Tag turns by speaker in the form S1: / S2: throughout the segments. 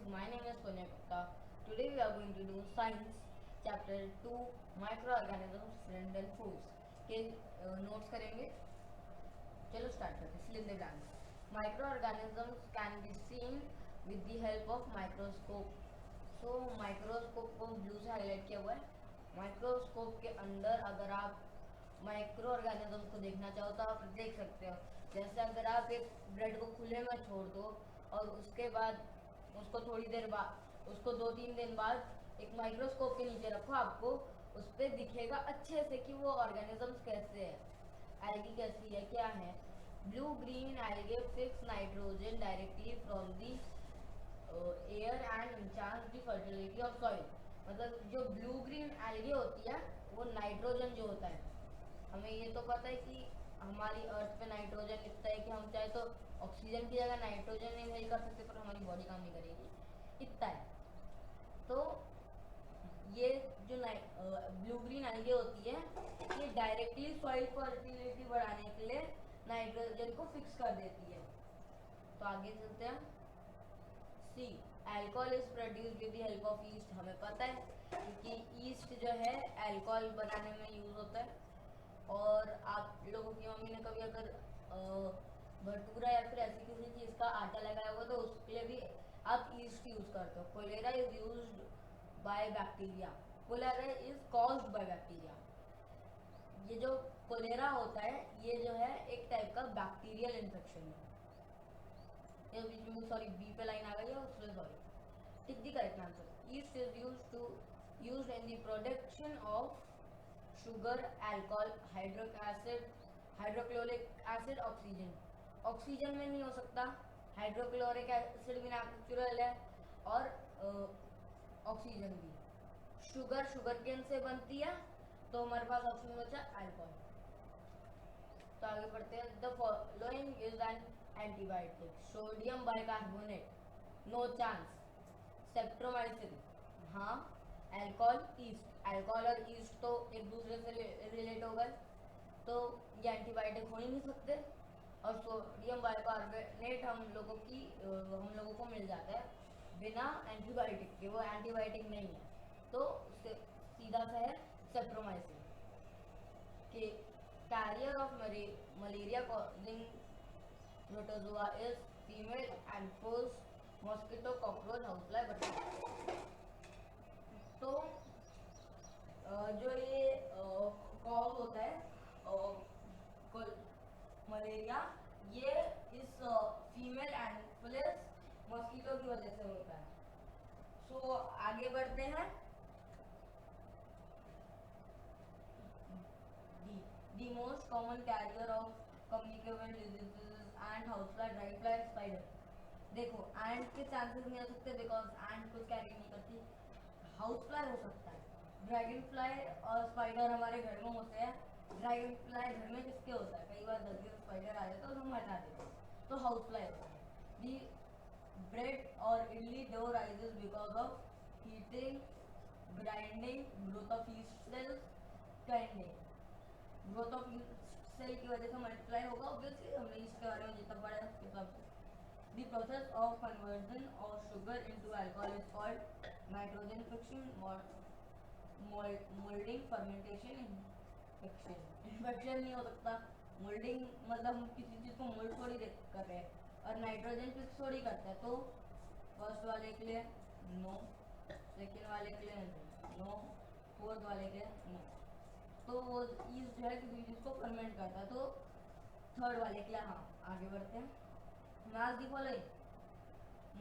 S1: friends, my name is Punya Gupta. Today we are going to do Science Chapter 2 Microorganisms, Friends and Foods के notes करेंगे. चलो start करते हैं. Fill in the blanks. Microorganisms can be seen with the help of microscope. So microscope को blue से highlight किया हुआ है. माइक्रोस्कोप के अंदर अगर आप माइक्रो ऑर्गेनिज्म को देखना चाहो तो आप देख सकते हो. जैसे अगर आप एक ब्रेड को खुले में छोड़ दो और उसके बाद उसको थोड़ी देर बाद उसको 2-3 दिन बाद एक माइक्रोस्कोप के नीचे रखो, आपको उस पर दिखेगा अच्छे से कि वो ऑर्गेनिजम्स कैसे है, एल्गी कैसी है, क्या है. Blue green algae fix nitrogen directly from the air and enhances the fertility of soil. मतलब जो ब्लू ग्रीन एल्गे होती है वो नाइट्रोजन जो होता है, हमें ये तो पता है कि हमारी अर्थ पे नाइट्रोजन इतना है कि हम चाहे तो ऑक्सीजन की जगह नाइट्रोजन इनहेल कर सकते, पर हमारी बॉडी काम नहीं करेगी, इतना है. तो ये जो ब्लू ग्रीन एल्गे होती है ये डायरेक्टली सॉइल फर्टिलिटी बढ़ाने के लिए नाइट्रोजन को फिक्स कर देती है. तो आगे चलते हैं. See alcohol is produce with the help of yeast. हमें पता है क्योंकि ईस्ट जो है अल्कोहल बनाने में यूज होता है. और आप लोगों की मम्मी ने कभी अगर भटूरा या फिर ऐसी किसी चीज़ का आटा लगाया होगा तो उसके लिए भी आप ईस्ट यूज करते हो. Cholera is used by bacteria. Cholera is caused by bacteria. ये जो कोलेरा होता है ये जो है एक टाइप का बैक्टीरियल इन्फेक्शन है. ये बीच में सॉरी बी पे लाइन आ गई है उसमें sorry. Tick the correct answer. East is used in the production of sugar, alcohol, hydrochloric acid, oxygen. Oxygen में नहीं हो सकता, हाइड्रोक्लोरिक एसिड भी नेचुरल है और ऑक्सीजन भी. शुगर केन से बनती है तो हमारे पास ऑप्शन बचा अल्कोहल. तो आगे बढ़ते हैं. The following is an antibiotic. Sodium bicarbonate, no chance. Streptomycin, हाँ. Alcohol, yeast. अल्कोहल और ईस्ट तो एक दूसरे से रिलेट हो गए, तो ये एंटीबायोटिक हो ही नहीं सकते. और सोडियम बाइकार्बोनेट हम लोगों को मिल जाता है बिना एंटीबायोटिक के, वो एंटीबायोटिक नहीं है. तो सीधा सा है सेप्ट्रोमाइसिन. के carrier of malaria causing protozoa is female anopheles mosquito cockroach housefly butterfly. तो जो ये कॉज होता है मलेरिया, ये इस फीमेल एनोफिलिस मॉस्किटो की वजह से होता है. सो आगे बढ़ते हैं. The most common carrier of communicable diseases ant, housefly, dragonfly, spider. देखो एंट के चांसेस नहीं हो सकते बिकॉज एंट कुछ कैरी नहीं करती. हाउस फ्लाई हो सकता है, ड्रैगन फ्लाई और स्पाइडर हमारे घर में होते हैं. ड्रैगन फ्लाई घर में किसके होता है, कई बार 10 दिन स्पाइडर आ जाता है तो हम हटा देते हैं, तो हाउस फ्लाई होता है. दी ब्रेड और idli dough rises because of heating, grinding, growth of yeast cells, kneading. Growth of cell की वजह से मल्टीप्लाई होगा ऑब्वियसली. हमने इसके बारे में जितना पढ़ा है उसके हिसाब से. The process of conversion of sugar into alcohol is called nitrogen fixation, molding, fermentation, infection. Infection नहीं हो सकता. मोल्डिंग मतलब हम किसी चीज़ को मोल्ड थोड़ी कर रहे हैं, और नाइट्रोजन फिक्स थोड़ी करता है. तो फर्स्ट वाले के लिए नो, सेकेंड वाले के लिए नो, फोर्थ वाले के लिए नो. तो वो ईस्ट जो है किसी चीज़ को फर्मेंट करता है. तो थर्ड वाले के लिए हाँ. आगे बढ़ते हैं. Match the following.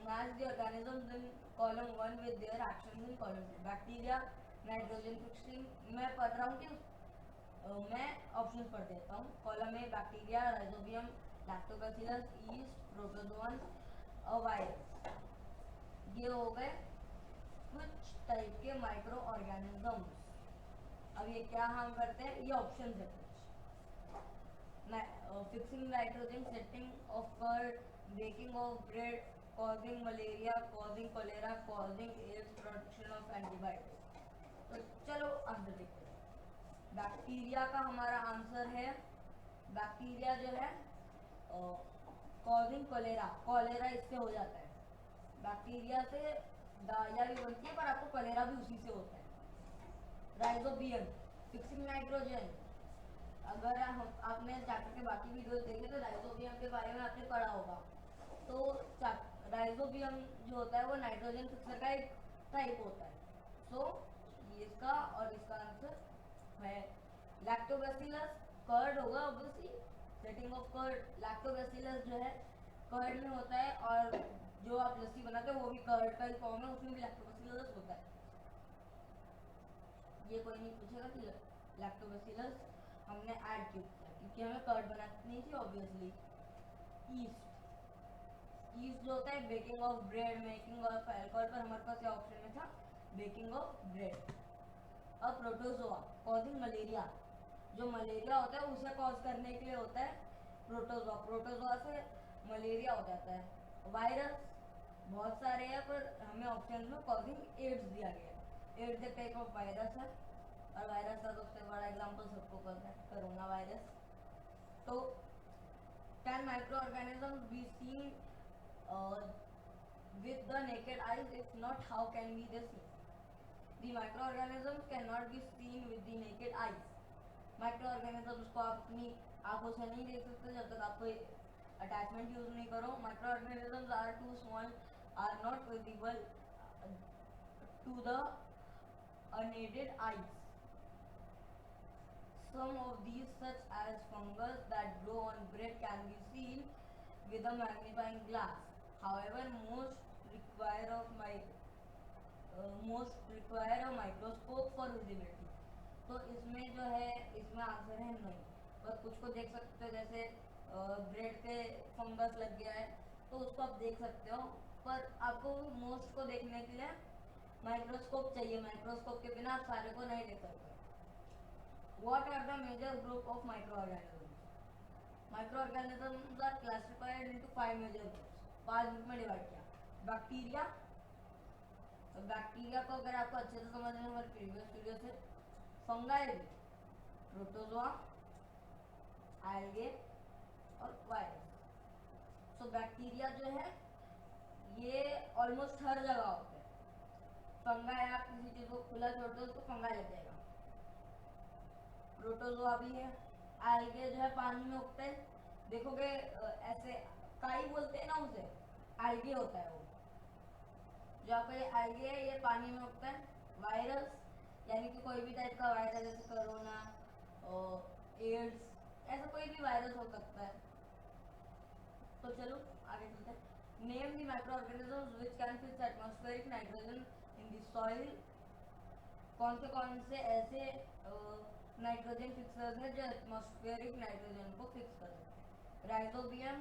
S1: Match the organisms in column 1 with their actions in column 2. Bacteria, nitrogen fixing. मैं पढ़ रहा हूँ कि मैं ऑप्शन पढ़ देता हूँ. कॉलम में bacteria, rhizobium, lactobacillus, east, protozoan और वायरस. ये हो गए कुछ टाइप के माइक्रो ऑर्गेनिजम्स. अब ये क्या हम करते हैं, ये ऑप्शन है कुछ. Fixing nitrogen, setting of curd, baking of bread, causing malaria, causing cholera, causing AIDS, production of antibiotics. तो चलो आंसर देखते हैं. बैक्टीरिया का हमारा आंसर है, बैक्टीरिया जो है कॉजिंग कोलेरा. कोलेरा इससे हो जाता है. बैक्टीरिया से डायरिया भी बनती है, पर आपको कलेरा भी उसी से होता है। राइजोबियम फिक्सिंग नाइट्रोजन, अगर आपने चैप्टर के बाकी वीडियोस देखे तो राइजोबियम के बारे में आपने पढ़ा होगा। तो राइजोबियम जो होता है वो नाइट्रोजन फिक्सर का एक टाइप होता है। सो ये इसका और इसका आंसर है लैक्टोबैसिलस। कर्ड होगा obviously, setting of curd. Lactobacillus जो है कर्ड में होता है, और जो आप लस्सी बनाते हो वो भी कर्ड का ही फॉर्म है, उसमें भी लैक्टोबैसिलस होता है। ये कोई नहीं पूछेगा कि लैक्टोबैसिलस हमने ऐड क्यों किया, क्योंकि हमें कर्ड बनानी थी ऑब्वियसली। ईस्ट, ईस्ट जो होता है baking of bread, making of alcohol, पर हमारे पास ये ऑप्शन में था बेकिंग ऑफ ब्रेड। अब प्रोटोजोआ कॉजिंग मलेरिया, जो मलेरिया होता है उसे कॉज करने के लिए होता है प्रोटोजोआ। प्रोटोजोआ से मलेरिया हो जाता है। वायरस बहुत सारे हैं, पर हमें ऑप्शन में कॉजिंग एड्स दिया गया है। एड्स एक टाइप ऑफ वायरस है, और वायरस का सबसे बड़ा एग्जांपल सबको पता है, कोरोना वायरस। तो can micro organism be seen with the naked eyes? If not, how can we they see? The microorganisms cannot be seen with the naked eyes. Microorganisms को आप अपनी आंखों से नहीं देख सकते जब तक आप कोई अटैचमेंट यूज नहीं करो। Microorganisms are too small, are not visible to the unaided eyes. Some of these, such as fungus that grow on bread, can be seen with a magnifying glass. However, most require a microscope for visibility. तो इसमें जो है, इसमें answer है नहीं। पर कुछ को देख सकते हो, जैसे ब्रेड पे फंगस लग गया है तो उसको आप देख सकते हो, पर आपको मोस्ट को देखने के लिए माइक्रोस्कोप चाहिए। माइक्रोस्कोप के बिना आप सारे को नहीं देख सकते। What are the major group of microorganisms? Microorganisms are classified into 5 major groups. 5 group में डिवाइड किया। बैक्टीरिया, तो बैक्टीरिया को अगर आपको अच्छे से समझना है हमारे प्रीवियस वीडियो से, फंगाई, प्रोटोजोआ, एल्गे और वायरस। सो बैक्टीरिया जो है ये ऑलमोस्ट हर जगह होते हैं। फंगाई, आप किसी चीज को खुला छोड़ दो तो फंगाई लग जाएगा। प्रोटोजोआ भी है। एल्गे जो है पानी में उगते हैं, देखोगे ऐसे काई बोलते हैं ना उसे, एल्गे होता है वो। जो आपका ये एल्गे है ये पानी में उगता है। वायरस यानी कि कोई भी टाइप का वायरस, जैसे कोरोना, एड्स, ऐसा कोई भी वायरस हो सकता है। तो चलो आगे चलते हैं। Name the microorganisms which can fix atmospheric nitrogen in the soil. कौन से ऐसे नाइट्रोजन फिक्सर्स हैं जो एटमॉस्फेरिक नाइट्रोजन को फिक्स कर सकते हैं? Rhizobium,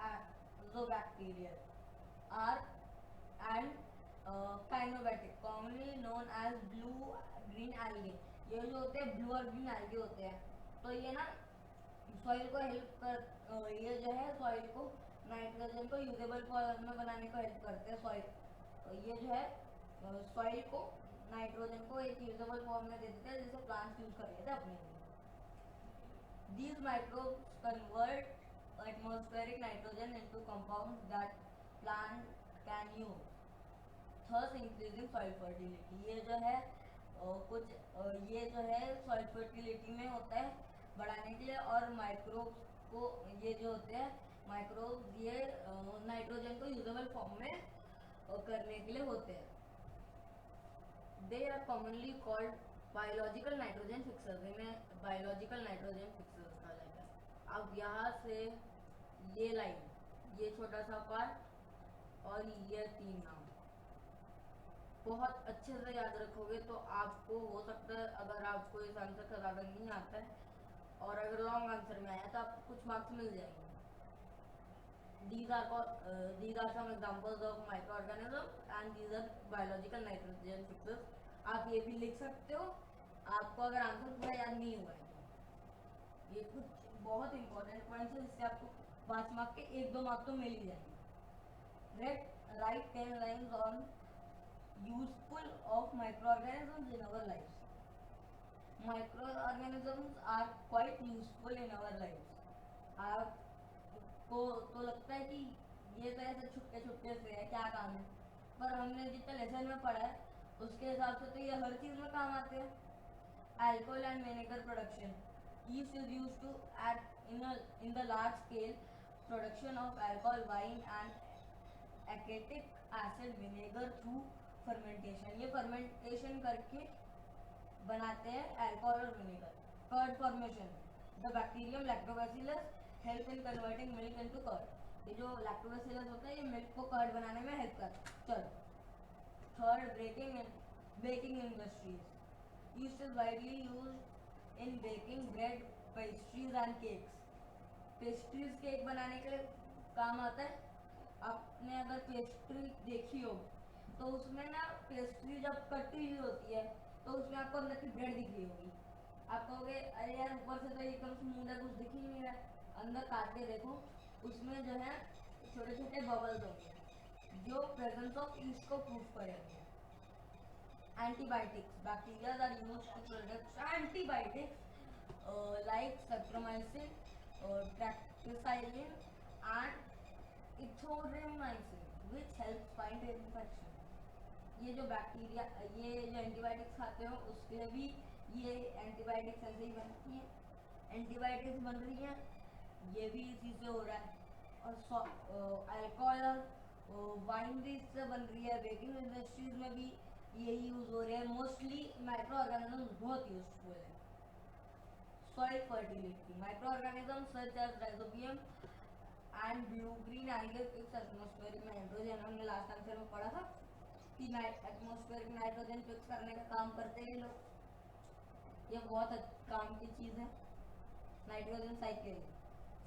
S1: Azobacterial are and cyanobacteria, commonly known as blue green algae. ये जो होते हैं ब्लू और ग्रीन एल्गे होते हैं, तो ये ना सॉइल को हेल्प कर, ये जो है सॉइल को नाइट्रोजन को यूजेबल फॉर्म में बनाने को हेल्प करते हैं। सॉइल ये जो है सॉइल को नाइट्रोजन को एक यूजेबल फॉर्म में दे देते हैं, जिसे प्लांट्स यूज कर लेते हैं अपने लिए। These microbes convert atmospheric nitrogen into compounds that plant can use, thus increasing soil fertility. ये जो है ये जो है soil fertility में होता है बढ़ाने के लिए, और माइक्रोब्स को, ये जो होते हैं माइक्रोब्स, ये नाइट्रोजन को यूजेबल फॉर्म में करने के लिए होते हैं। They are commonly called biological nitrogen fixers. इन्हें बायोलॉजिकल नाइट्रोजन फिक्सर्स कहा जाता है। अब यहाँ से ये लाइन, ये छोटा सा पार्ट और ये 3 नाम बहुत अच्छे से याद रखोगे तो आपको हो सकता है, अगर आपको इस आंसर का ज़्यादा नहीं आता है और अगर लॉन्ग आंसर में आया तो आपको कुछ मार्क्स मिल जाएंगे। These are some examples of microorganisms and these are biological nitrogen fixers. आप ये भी लिख सकते हो, आपको अगर आंसर पूरा याद नहीं हुआ है तो। ये कुछ बहुत इंपॉर्टेंट पॉइंट्स है, जिससे आपको 5 मार्क के 1-2 मार्क तो मिल ही जाएंगे। Write 10 lines on useful of microorganisms in our lives. Microorganisms are quite useful in our lives. आपको तो लगता है कि ये तो ऐसे छुटके छुटके से है, क्या काम है, पर हमने जितना लेसन में पढ़ा है उसके हिसाब से तो ये हर चीज़ में काम आते हैं. Alcohol and vinegar production. Yeast is used to in the large scale production of alcohol, wine and acetic acid vinegar through fermentation. ये fermentation करके बनाते हैं alcohol और vinegar. Curd formation. The bacterium lactobacillus help in converting milk into curd. ये जो lactobacillus होता है ये milk को curd बनाने में help करता है. चलो. Third, baking industries. Yeast is widely used in baking bread, pastries and cakes. Pastries cake बनाने के लिए काम आता है. आपने अगर पेस्ट्री देखी हो तो उसमें ना पेस्ट्री जब कटी हुई होती है तो उसमें आपको अंदर की ब्रेड दिख रही होगी. आप कहोगे अरे यार ऊपर से तो एकदम स्मूथ है, कुछ दिख ही नहीं रहा है. अंदर काट के देखो, उसमें जो है छोटे छोटे बबल्स होंगे जो प्रेजेंस ऑफ ईस्ट को प्रूव करेंगे. Antibiotics. Bacteria are used to produce antibiotics like streptomycin, tetracycline, and erythromycin, which helps fight infection. ये जो बैक्टीरिया, ये जो एंटीबायोटिक्स खाते हो उसके लिए भी ये एंटीबायोटिक्स ऐसे ही बनती हैं. एंटीबायोटिक्स बन रही हैं, ये भी इसी से हो रहा है. और अल्कोहल वाइन भी इससे बन रही है. बेकिंग इंडस्ट्रीज में भी यही यूज हो रहे हैं. मोस्टली माइक्रो ऑर्गेनिज्म बहुत यूजफुल है. Soil fertility. Micro organism such as rhizobium and blue green algae fix atmospheric nitrogen. हमने लास्ट लेक्चर में पढ़ा था कि एटमॉस्फेरिक नाइट्रोजन फिक्स करने का काम करते हैं लोग. ये बहुत काम की चीज़ है. Nitrogen cycle.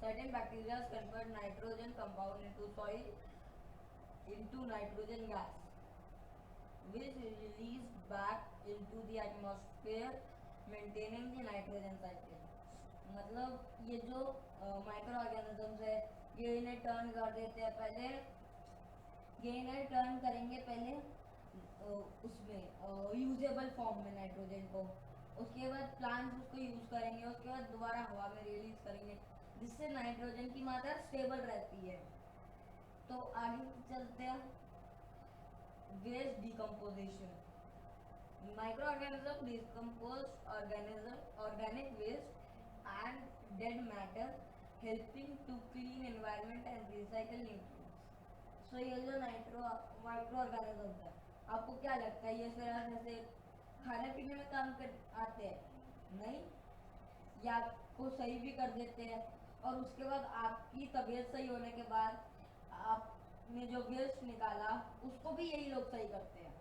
S1: Certain bacteria convert nitrogen compound into soil into nitrogen gas, which is released back into the atmosphere, maintaining the nitrogen cycle. मतलब ये जो माइक्रो ऑर्गेनिजम्स है ये इन्हें टर्न कर देते हैं. पहले ये इन्हें टर्न करेंगे पहले उसमें यूजेबल फॉर्म में नाइट्रोजन को. उसके बाद प्लांट्स उसको यूज करेंगे. उसके बाद दोबारा हवा में रिलीज करेंगे जिससे नाइट्रोजन की मात्रा स्टेबल रहती है. तो आगे चलते हैं. Waste decomposition. Micro organism decompose organic waste and dead matter helping to clean environment and recycle nutrients. So ये जो माइक्रो ऑर्गेनिज्म है, आपको क्या लगता है ये सिर्फ ऐसे खाने पीने में काम कर आते हैं? नहीं, या आपको सही भी कर देते हैं. और उसके बाद आपकी तबीयत सही होने के बाद आपने जो वेस्ट निकाला उसको भी यही लोग सही करते हैं.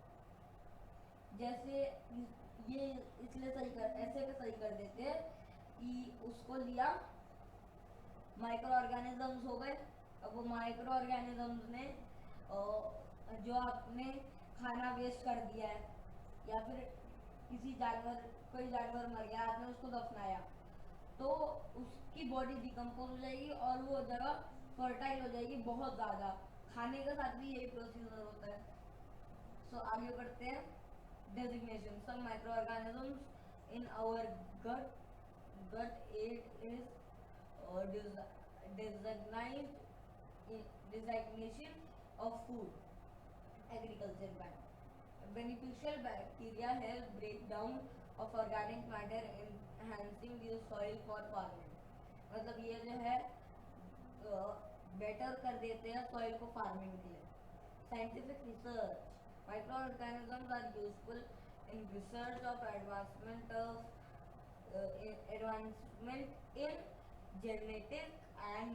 S1: जैसे ये इसलिए ऐसे भी सही कर देते हैं कि उसको लिया, माइक्रो ऑर्गेनिजम्स हो गए. अब वो माइक्रो ऑर्गेनिजम्स ने जो आपने खाना वेस्ट कर दिया है या फिर किसी जानवर, कोई जानवर मर गया, आपने उसको दफनाया, तो उसकी बॉडी डिकम्पोज हो जाएगी और वो जगह फर्टाइल हो जाएगी बहुत ज़्यादा. खाने के साथ भी यही प्रोसीजर होता है. सो आगे बढ़ते हैं. Designation. Some micro organisms in our gut aid is designation of food. Agriculture bank. Beneficial bacteria help break down of organic matter, enhancing the soil for farming. मतलब ये जो है बेटर कर देते हैं सॉइल को फार्मिंग के लिए. Scientific research. Micro organisms are useful in research of advancement in genetic and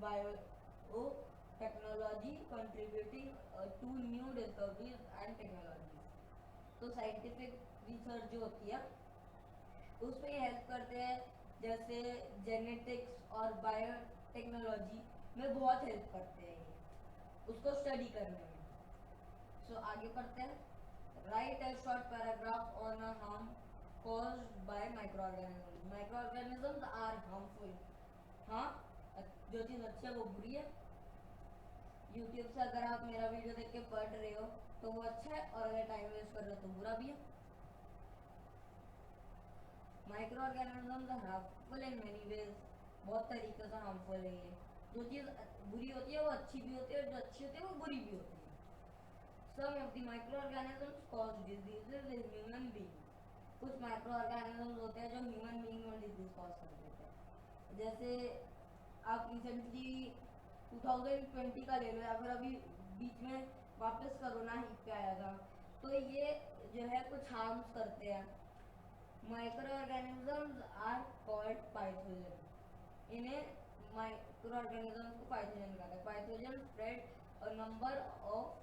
S1: biotechnology contributing to new discoveries and technologies. तो साइंटिफिक रिसर्च जो होती है उसमें हेल्प करते हैं, जैसे जेनेटिक्स और बायोटेक्नोलॉजी में बहुत हेल्प करते हैं ये उसको स्टडी करने में. सो आगे पढ़ते हैं. Right A short paragraph on a harm caused by microorganisms. Microorganisms are harmful. हाँ, जो चीज़ अच्छी है वो बुरी है. यूट्यूब से अगर आप मेरा वीडियो देख के पढ़ रहे हो तो वो अच्छा है, और अगर टाइम वेस्ट कर रहे हो तो बुरा भी है. Micro organisms harmful in many ways. बहुत तरीके से हार्मफुल है ये. जो चीज़ बुरी होती है वो अच्छी भी होती है, और जो अच्छी होती है वो बुरी भी होती है। Some of the microorganisms cause diseases in human being. कुछ माइक्रो ऑर्गेनिजम्स होते हैं जो ह्यूमन बीइंग में डिजीज कॉज कर देते हैं। जैसे आप रिसेंटली 2020 का ले लो, या फिर अभी बीच में वापस कोरोना हिट पे आया था, तो ये जो है कुछ हार्म्स करते हैं। Micro organisms are called pathogen. इन्हें माइक्रो ऑर्गेनिजम्स को पाइथोजन कहते हैं। Pathogen spread a number of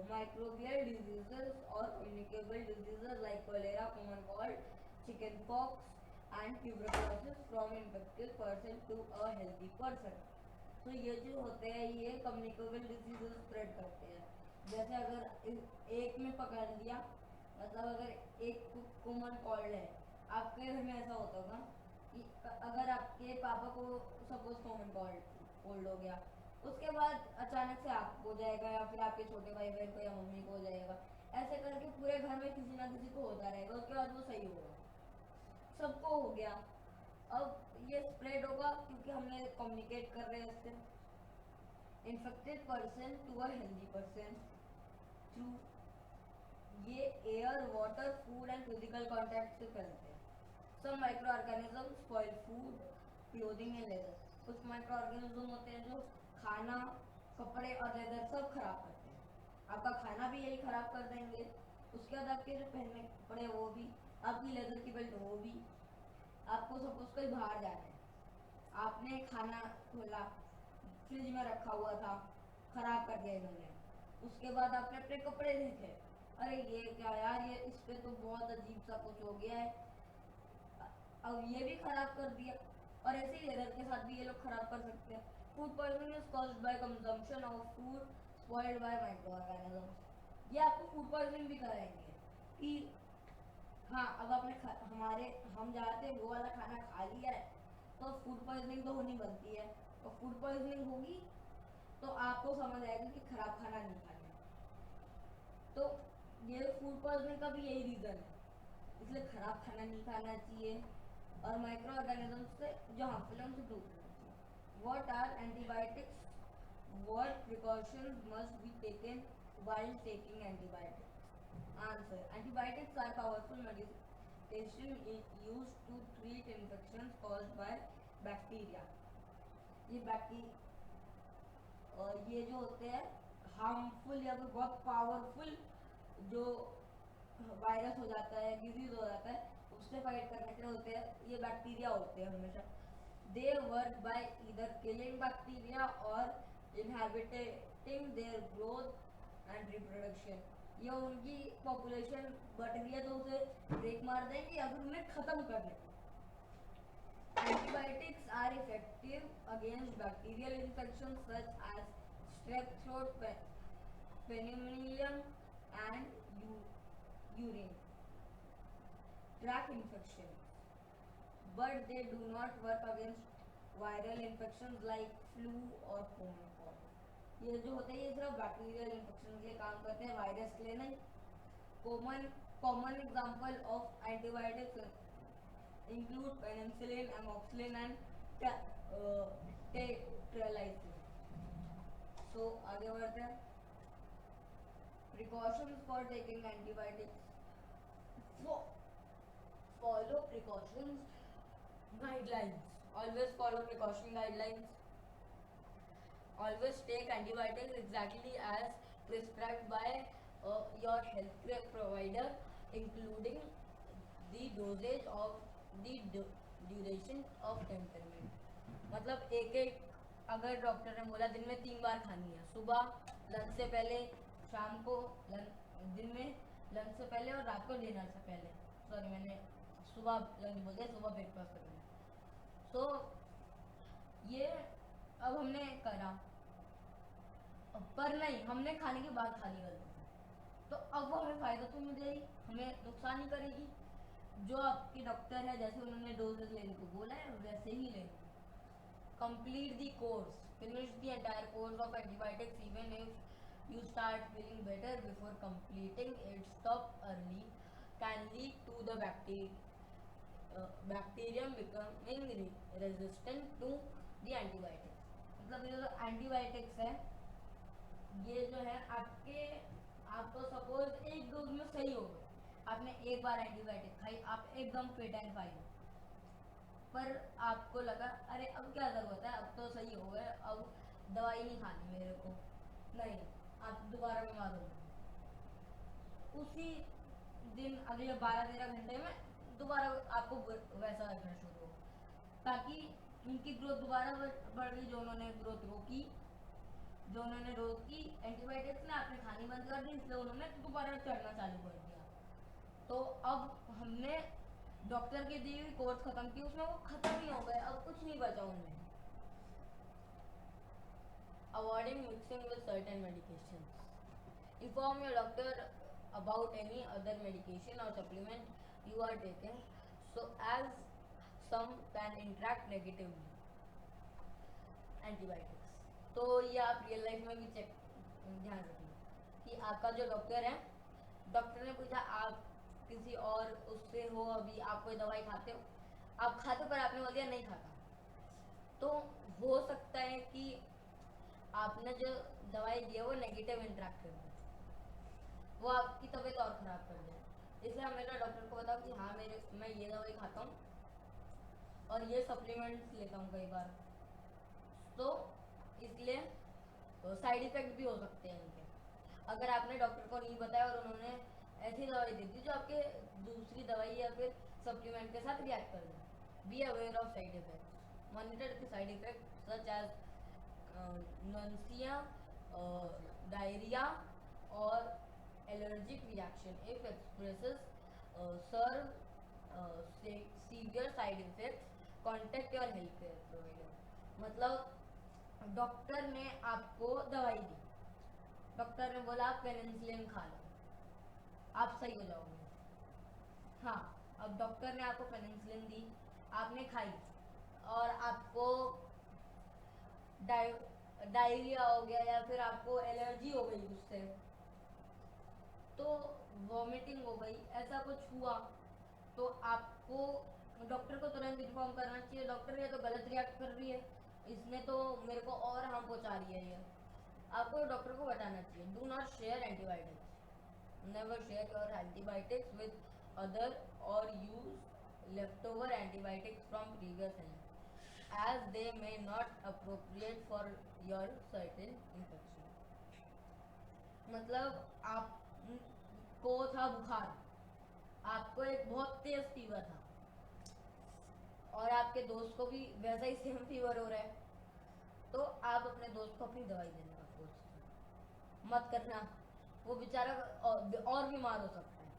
S1: microbial diseases or communicable diseases like cholera, common cold, chickenpox, and tuberculosis from infected person to a healthy person. तो ये जो होते हैं ये कम्युनिकेबल डिजीजेस स्प्रेड करते हैं। जैसे अगर एक में पकड़ लिया, मतलब अगर एक कॉमन कोल्ड है, आपके घर में ऐसा होता होगा कि अगर आपके पापा को सपोज कॉमन कोल्ड हो गया, उसके बाद अचानक से आपको हो जाएगा, या फिर आपके छोटे भाई बहन को या मम्मी को हो जाएगा। ऐसे करके पूरे घर में किसी ना किसी को होता रहेगा, उसके बाद वो सही होगा, सबको हो गया। अब ये स्प्रेड होगा क्योंकि हमने कम्युनिकेट कर रहे हैं इससे। Infected person to a healthy person through, ये air, water, food and physical contact से फैलते हैं। Some micro organism spoil food, clothing and leather. कुछ माइक्रो ऑर्गेनिज्म होते हैं जो खाना, कपड़े और लेदर सब खराब करते हैं। आपका खाना भी यही खराब कर देंगे, उसके बाद आपके जो पहनने के कपड़े वो भी, आपकी लेदर की बेल्ट वो भी। आपको सपोज कहीं बाहर जाना है, आपने खाना खोला, फ्रिज में रखा हुआ था, खराब कर दिया इन्होंने, उसके बाद आपने अपने कपड़े देखे, अरे ये क्या यार, ये इस पे तो बहुत अजीब सा कुछ हो गया है, अब ये भी खराब कर दिया। और ऐसे ही लेदर के साथ भी ये लोग खराब कर सकते हैं। Food poisoning is caused by consumption of food spoiled by microorganisms. ये आपको फूड पॉइजनिंग भी कराएंगे कि हाँ, अब आपने हम जाते वो वाला खाना खा लिया है, तो फूड पॉइजनिंग तो होनी बनती है, और फूड पॉइजनिंग होगी तो आपको समझ आएगा कि खराब खाना नहीं खाना है। तो ये फूड पॉइजनिंग का भी यही रीजन है, इसलिए खराब खाना नहीं खाना चाहिए, और माइक्रो ऑर्गेनिजम्स से जो हार्मफुल है उनसे दूर रहना चाहिए। What are antibiotics, what precautions must be taken while taking antibiotics? Answer, antibiotics are powerful medicine used to treat infections caused by bacteria। ये जो होते हैं हार्मफुल या फिर बहुत पावरफुल जो वायरस हो जाता है, डिजीज हो जाता है, उससे फाइट करने के लिए होते हैं, ये बैक्टीरिया होते हैं हमेशा। They work by either killing bacteria और inhibiting their growth and reproduction. ये उनकी पॉपुलेशन बढ़ रही है तो उसे ब्रेक मार देंगे या फिर उन्हें खत्म कर देंगे। Antibiotics are effective against bacterial infections such as strep throat, pneumonia, and urine tract infections, but they do not work against viral infections like flu or common cold। ये जो होते हैं ये सिर्फ बैक्टीरियल इन्फेक्शन के लिए काम करते हैं, वायरस के लिए नहीं। Common example of antibiotics include penicillin, amoxicillin and tetracycline। So आगे बढ़ते हैं। Precautions for taking antibiotics, follow precautions guidelines, always follow precaution guidelines, always take antibiotics exactly as prescribed by your healthcare provider, including the dosage of the duration of temperament। मतलब एक एक, अगर doctor ने बोला दिन में 3 बार खानी है, सुबह लंच से पहले, शाम को दिन में लंच से पहले और रात को डिनर से पहले, सॉरी मैंने सुबह लंच बोल दिया, सुबह ब्रेकफास्ट से पहले। तो ये अब हमने करा, पर नहीं, हमने खाने के बाद खा ली गलती से, तो अब वो हमें फायदा तो मिलेगी, हमें नुकसान ही करेगी। जो आपके डॉक्टर है जैसे उन्होंने डोजेस लेने को बोला है वैसे ही लेना। Complete the course, finish the entire course of antibiotics even if you start feeling better before completing it। Stop early can lead to the bacterium becoming resistant to the antibiotics. मतलब ये जो antibiotics है ये जो है आपको suppose एक dose में सही हो गए, आपने एक बार एंटीबायोटिक खाई, आप एकदम फिट एंड फाइन, पर आपको लगा अरे अब क्या जरूरत है, अब तो सही हो गए, अब दवाई नहीं खानी मेरे को, नहीं, आप दोबारा बीमार हो गए, उसी दिन अगले 12-13 घंटे में दोबारा आपको वैसा लगना शुरू हो, ताकि उनकी ग्रोथ दोबारा बढ़ गई, जो उन्होंने ग्रोथ रोकी, जो उन्होंने रोकी एंटीबायोटिक्स ने आपने खानी बंद कर दी, इसलिए उन्होंने दोबारा चढ़ना चालू कर दिया। तो अब हमने डॉक्टर की दी हुई कोर्स खत्म की, उसमें वो खत्म ही हो गए, अब कुछ नहीं बचा उनमें। Avoiding mixing with certain medications. Inform your doctor about any other medication or supplement you are taking, so as some can interact negatively. Antibiotics, तो ये आप रियल लाइफ में भी चेक ध्यान रखिए कि आपका जो डॉक्टर है, डॉक्टर ने पूछा आप किसी और उससे हो, अभी आप कोई दवाई खाते हो, आप खाते पर आपने बोल दिया नहीं खाता, तो हो सकता है कि आपने जो दवाई दी है वो नेगेटिव इंटरेक्ट कर दे, वो आपकी तबीयत और ख़राब कर दे। इसलिए हमेशा डॉक्टर को बताओ कि हाँ मैं ये दवाई खाता हूँ और ये सप्लीमेंट्स लेता हूँ कई बार, तो इसलिए साइड इफ़ेक्ट भी हो सकते हैं इनके। अगर आपने डॉक्टर को नहीं बताया और उन्होंने ऐसी दवाई दे दी जो आपके दूसरी दवाई या फिर सप्लीमेंट के साथ रिएक्ट कर दे, be aware of side effects, monitor the side effect such as nausea, diarrhoea और allergic reaction if expresses serve severe side effects, contact your health care provider. मतलब डॉक्टर ने आपको दवाई दी, डॉक्टर ने बोला आप पेनिसिलिन खा लो, आप सही हो जाओगे, हाँ, अब डॉक्टर ने आपको पेनिसिलिन दी, आपने खाई और आपको डायरिया हो गया या फिर आपको एलर्जी हो गई उससे, तो वॉमिटिंग हो गई, ऐसा कुछ हुआ, तो आपको डॉक्टर को तुरंत इन्फॉर्म करना चाहिए, डॉक्टर ये तो गलत रिएक्ट कर रही है, इसने तो मेरे को और हार्म पहुंचा रही है, ये आपको डॉक्टर को बताना चाहिए। Do not share antibiotics, never share your antibiotics with other और use leftover antibiotics from previous health, as they may not appropriate for your certain infection। मतलब आपको था बुखार, आपको एक बहुत तेज फीवर था और आपके दोस्त को भी वैसा ही सेम फीवर हो रहा है, तो आप अपने दोस्त को अपनी दवाई देने का फोर्स मत करना, वो बेचारा और बीमार हो सकता है,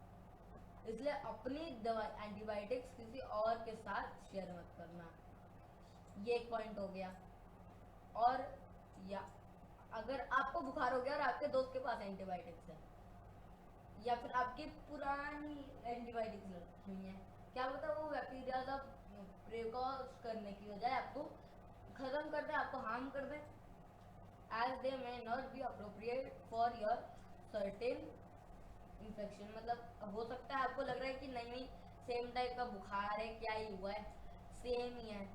S1: इसलिए अपनी दवाई एंटीबायोटिक्स किसी और के साथ शेयर मत करना, ये एक पॉइंट हो गया। और या अगर आपको बुखार हो गया और आपके दोस्त के पास एंटीबायोटिक्स है या फिर आपकी पुरानी एंटीबायोटिक्स रखी हुई है, क्या पता वो बैक्टीरिया का प्रिकॉश करने की बजाय आपको खत्म कर दे, आपको हार्म कर दे, as they may not be appropriate for your certain infection. मतलब हो सकता है आपको लग रहा है कि नहीं सेम टाइप का बुखार है, क्या ही हुआ है, सेम ही है,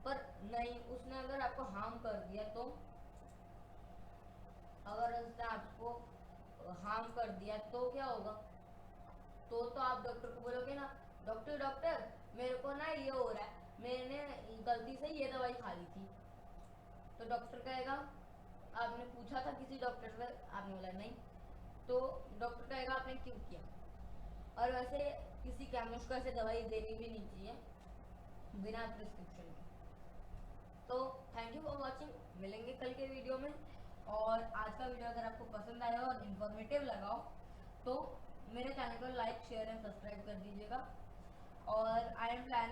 S1: पर नहीं, उसने अगर आपको हार्म कर दिया, तो अगर उसने आपको हार्म कर दिया तो क्या होगा, तो आप डॉक्टर को बोलोगे ना, डॉक्टर मेरे को ना ये हो रहा है, मैंने गलती से ये दवाई खा ली थी, तो डॉक्टर कहेगा आपने पूछा था किसी डॉक्टर से, आपने बोला नहीं, तो डॉक्टर कहेगा आपने क्यों किया। और वैसे किसी केमिस्ट को ऐसे दवाई देनी भी नहीं चाहिए बिना प्रिस्क्रिप्शन के। तो थैंक यू फॉर वॉचिंग, मिलेंगे कल के वीडियो में। और आज का वीडियो अगर आपको पसंद आया और इन्फॉर्मेटिव लगा हो तो मेरे चैनल को लाइक शेयर एंड सब्सक्राइब कर दीजिएगा। और आई एम प्लान